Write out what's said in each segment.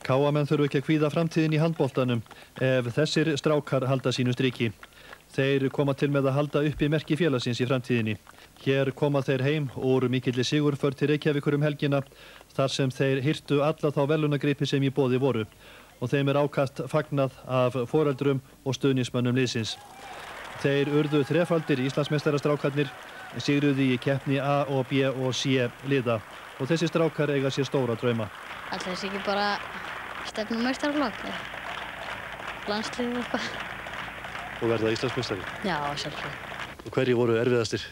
KA-menn þurfa ekki að kvíða framtíðin í handboltanum ef þessir strákar halda sínu striki. Þeir koma til með að halda uppi merki félagsins í framtíðinni. Hér koma þeir heim úr mikilli sigurför til Reykjavíkur helgina þar sem þeir hirtu alla þá verðlaunagripi sem í boði voru og þeim ákast fagnað af foreldrum og stuðningsmönnum liðsins. Þeir urðu þrefaldir Íslandsmeistarastrákarnir, sigruðu í keppni A og B og C liða og þessi strákar eiga sér stóra drauma. Ætli þessi ekki bara stefna meistaraflokk, landslið og eitthvað. Og verða Íslandsmeistari? Já, sjálfsög. Og hverju voru erfiðastir?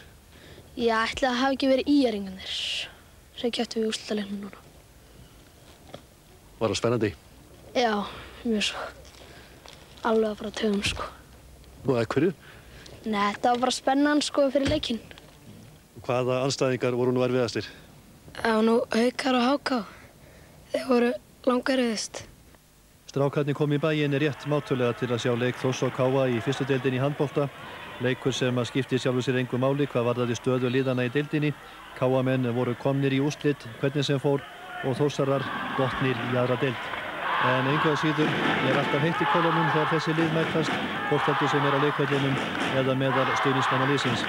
Ég ætla að hafa ekki verið ÍR-ingarnir sem kepptu við úrslitaleiknum núna. Var það spennandi? Já, mjög svo. Alveg að fara að tögum, sko. Og að hverju? Nei, þetta var bara spennan, sko, fyrir leikinn. Hvaða andstæðingar voru nú erfiðastir? Já, nú Haukar og HK. Þeir voru langerfiðust. Strákarnir kom í bæinn rétt mátulega til að sjá leik Þórs og KA í fyrstu deildinni í handbolta. Leikur sem að skipti sjálfur sér engu máli hvað varðaði stöðu liðana í deildinni. KA-menn voru komnir í úrslit hvernig sem fór og Þórsarar dottnir í aðra deild. En engu að síður alltaf heitt í kolunum þegar þessi lið mætast, hvort heldur sem á leikvellinum eða meðal stuðningsmanna liðsins.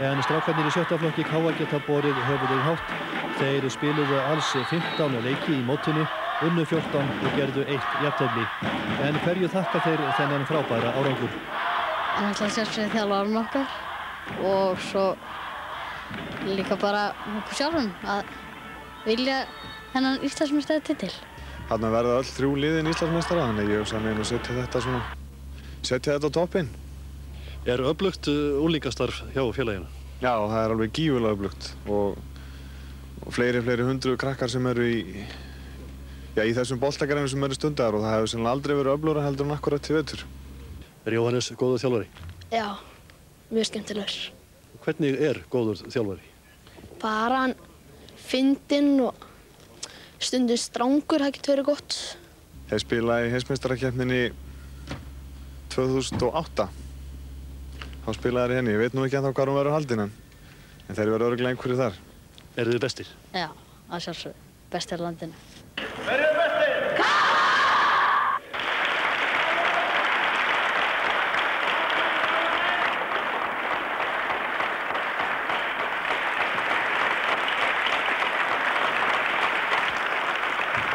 En strákarnir í 7. flokki KA geta borið höfuðið hátt. Þeir spiluðu alls 15 leiki í mótinu, unnu 14 og gerðu 1 jafntefli. En hverju þakka þeir þennan frábæra árangur? En alltaf sjálfsögðu þjálfaranum okkar og svo líka bara okkur sjálfum að vilja þennan Íslandsmeistaratitil. Þarna verða öll 3 liðin Íslandsmeistara, þannig ég hugsa að setja þetta á toppinn. Er öflugt unglingastarf hjá félaginu? Já, það er alveg gífurlega öflugt og fleiri hundruð krakkar sem eru í þessum boltagreinum sem eru stundaðar og það hefur sennilega aldrei verið öflugra heldur en akkúrat í vetur. Er Jóhannes góður þjálfari? Já, mjög skemmtilegur. Hvernig er góður þjálfari? Bara hann fyndinn og stundum strangur, það getur verið gott. Þeir spilaði í heimsmeistarakeppninni 2008. Þá spilaði þeir henni. Ég veit nú ekki ennþá hvar hún verður haldin en þeir verður örugglega einhverjir þar. Eru þið bestir? Já, að sjálfsögðu. Bestir á landinu.